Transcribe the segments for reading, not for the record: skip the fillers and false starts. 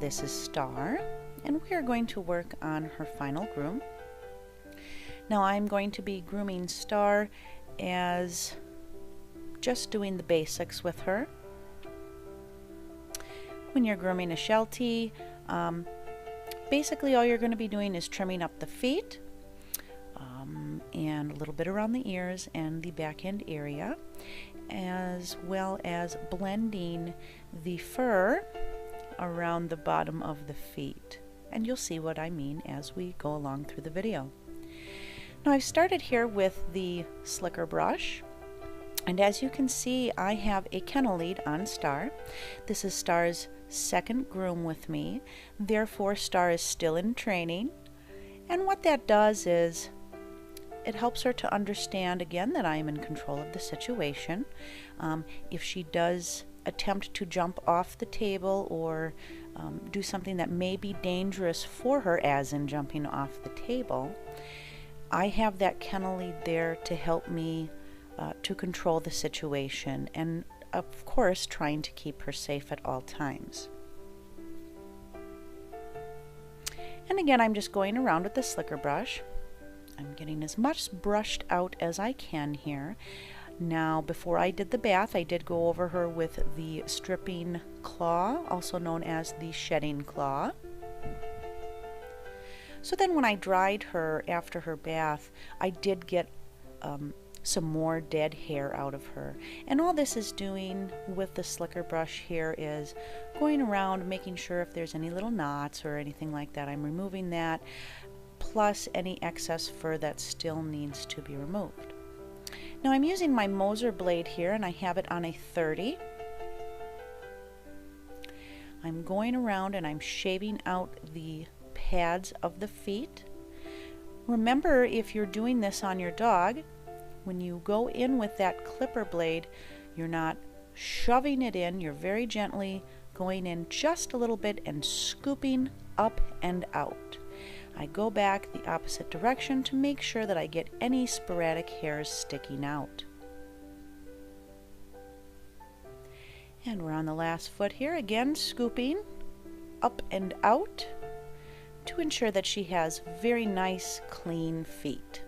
this is Star, and we are going to work on her final groom. Now I'm going to be grooming Star as just doing the basics with her. When you're grooming a Sheltie, basically all you're going to be doing is trimming up the feet and a little bit around the ears and the back end area, as well as blending the fur around the bottom of the feet. And you'll see what I mean as we go along through the video. Now I've started here with the slicker brush, and as you can see I have a kennel lead on Star. This is Star's second groom with me, therefore Star is still in training, and what that does is it helps her to understand again that I am in control of the situation. If she does attempt to jump off the table or do something that may be dangerous for her, as in jumping off the table, I have that kennel lead there to help me to control the situation, and of course trying to keep her safe at all times. And again, I'm just going around with the slicker brush. I'm getting as much brushed out as I can here. Now, before I did the bath, I did go over her with the stripping claw, also known as the shedding claw. So then when I dried her after her bath, I did get some more dead hair out of her. And all this is doing with the slicker brush here is going around making sure if there's any little knots or anything like that, I'm removing that, plus any excess fur that still needs to be removed. Now I'm using my Moser blade here, and I have it on a 30. I'm going around and I'm shaving out the pads of the feet. Remember, if you're doing this on your dog, when you go in with that clipper blade, you're not shoving it in, you're very gently going in just a little bit and scooping up and out. I go back the opposite direction to make sure that I get any sporadic hairs sticking out. And we're on the last foot here, again scooping up and out to ensure that she has very nice clean feet.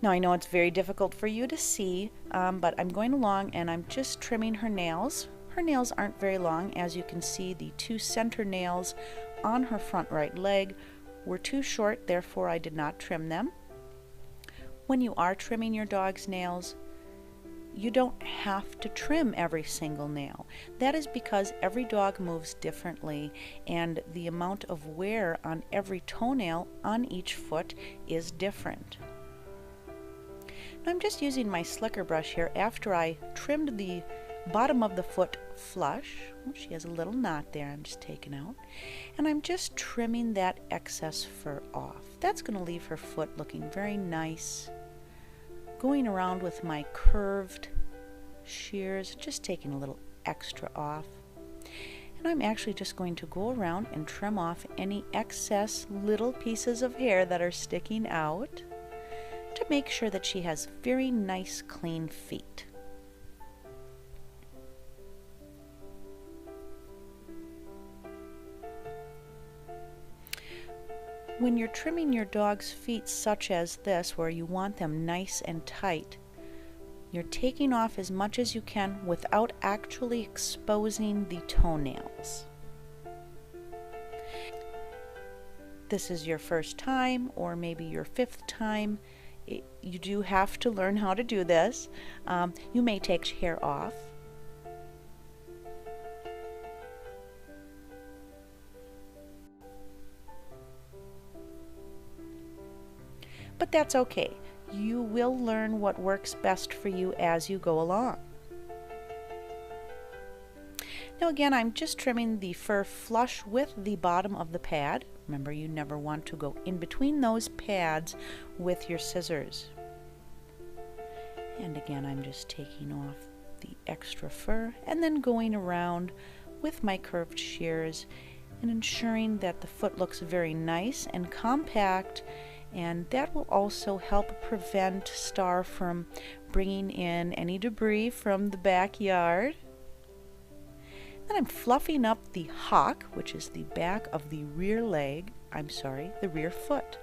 Now I know it's very difficult for you to see, but I'm going along and I'm just trimming her nails. Her nails aren't very long. As you can see, the two center nails on her front right leg were too short, therefore I did not trim them. When you are trimming your dog's nails, you don't have to trim every single nail. That is because every dog moves differently, and the amount of wear on every toenail on each foot is different. Now I'm just using my slicker brush here after I trimmed the bottom of the foot flush. Oh, she has a little knot there I'm just taking out, and I'm just trimming that excess fur off. That's going to leave her foot looking very nice. Going around with my curved shears, just taking a little extra off, and I'm actually just going to go around and trim off any excess little pieces of hair that are sticking out to make sure that she has very nice clean feet. When you're trimming your dog's feet such as this, where you want them nice and tight, you're taking off as much as you can without actually exposing the toenails. This is your first time, or maybe your fifth time. You do have to learn how to do this. You may take hair off. But that's okay. You will learn what works best for you as you go along. Now again, I'm just trimming the fur flush with the bottom of the pad. Remember, you never want to go in between those pads with your scissors. And again, I'm just taking off the extra fur and then going around with my curved shears and ensuring that the foot looks very nice and compact, and that will also help prevent Star from bringing in any debris from the backyard. Then I'm fluffing up the hock, which is the back of the rear leg, the rear foot.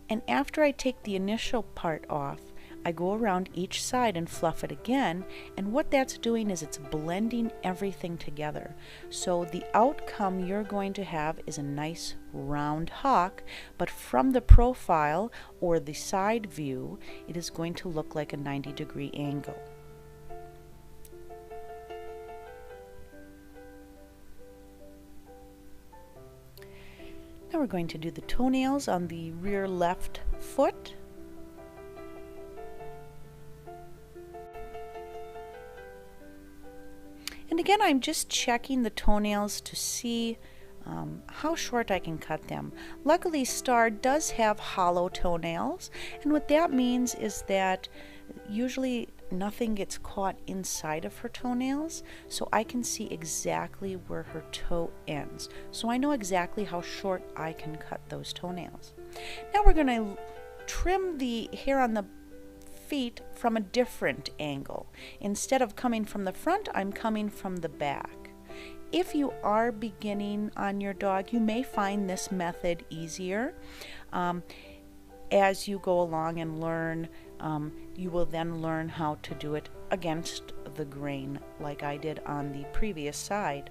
And after I take the initial part off, I go around each side and fluff it again, and what that's doing is it's blending everything together. So the outcome you're going to have is a nice round hock, but from the profile or the side view, it is going to look like a 90-degree angle. Now we're going to do the toenails on the rear left foot. And again, I'm just checking the toenails to see how short I can cut them. Luckily, Star does have hollow toenails, and what that means is that usually nothing gets caught inside of her toenails, so I can see exactly where her toe ends. So I know exactly how short I can cut those toenails. Now we're going to trim the hair on the feet from a different angle. Instead of coming from the front, I'm coming from the back. If you are beginning on your dog, you may find this method easier. As you go along and learn, you will then learn how to do it against the grain like I did on the previous side.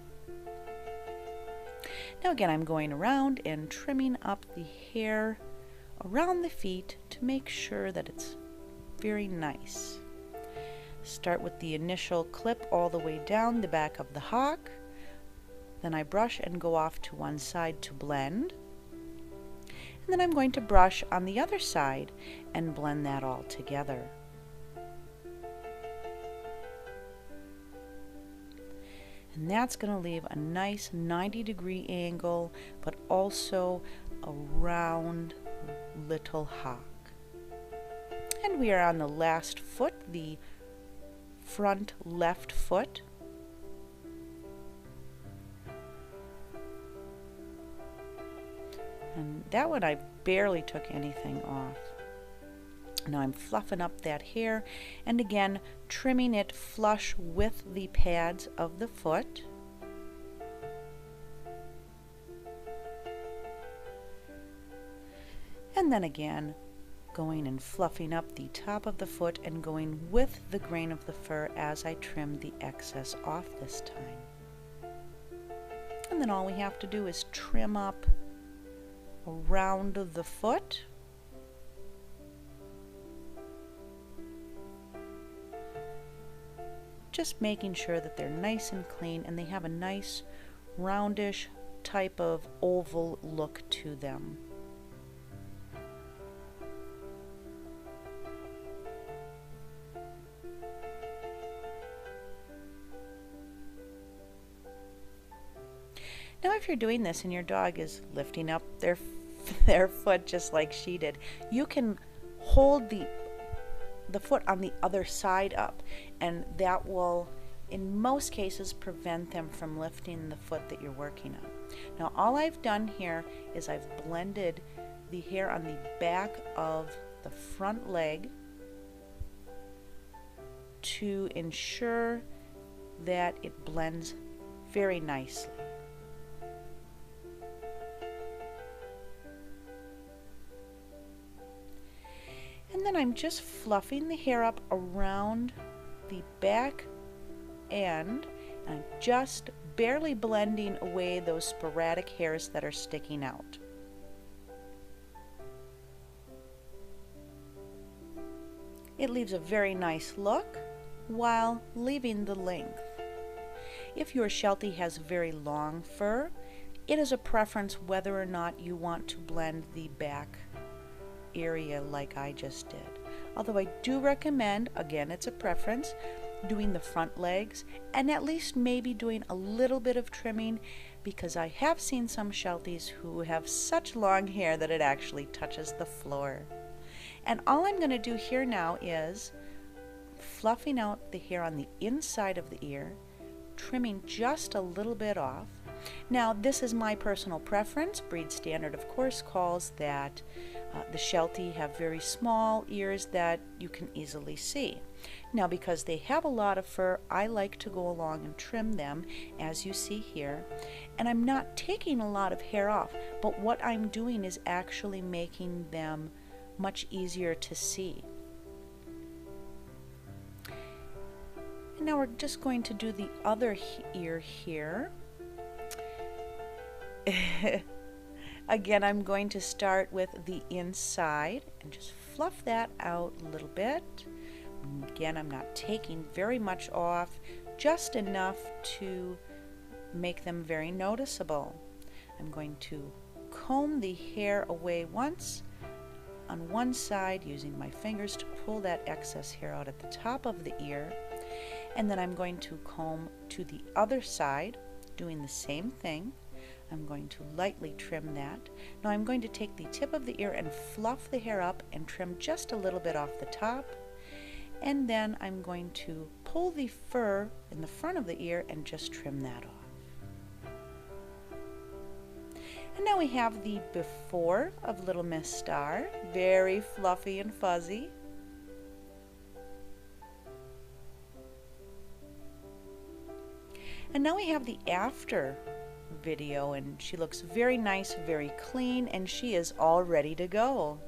Now again, I'm going around and trimming up the hair around the feet to make sure that it's very nice. Start with the initial clip all the way down the back of the hock. Then I brush and go off to one side to blend. And then I'm going to brush on the other side and blend that all together. And that's going to leave a nice 90-degree angle, but also a round little hock. And we are on the last foot, the front left foot. And that one I barely took anything off. Now I'm fluffing up that hair and again trimming it flush with the pads of the foot. And then again going and fluffing up the top of the foot and going with the grain of the fur as I trim the excess off this time. And then all we have to do is trim up around the foot. Just making sure that they're nice and clean and they have a nice roundish type of oval look to them. Now if you're doing this and your dog is lifting up their foot just like she did, you can hold the foot on the other side up, and that will in most cases prevent them from lifting the foot that you're working on. Now all I've done here is I've blended the hair on the back of the front leg to ensure that it blends very nicely. And then I'm just fluffing the hair up around the back end, and I'm just barely blending away those sporadic hairs that are sticking out. It leaves a very nice look while leaving the length. If your Sheltie has very long fur, it is a preference whether or not you want to blend the back area like I just did. Although I do recommend, again it's a preference, doing the front legs and at least maybe doing a little bit of trimming, because I have seen some Shelties who have such long hair that it actually touches the floor. And all I'm going to do here now is fluffing out the hair on the inside of the ear, trimming just a little bit off. Now this is my personal preference. Breed Standard of course calls that The Sheltie have very small ears that you can easily see. Now, because they have a lot of fur, I like to go along and trim them, as you see here. And I'm not taking a lot of hair off, but what I'm doing is actually making them much easier to see. And now we're just going to do the other ear here. Again, I'm going to start with the inside and just fluff that out a little bit. Again, I'm not taking very much off, just enough to make them very noticeable. I'm going to comb the hair away once on one side using my fingers to pull that excess hair out at the top of the ear, and then I'm going to comb to the other side doing the same thing. I'm going to lightly trim that. Now I'm going to take the tip of the ear and fluff the hair up and trim just a little bit off the top, and then I'm going to pull the fur in the front of the ear and just trim that off. And now we have the before of Little Miss Star, very fluffy and fuzzy. And now we have the after video, and she looks very nice, very clean, and she is all ready to go.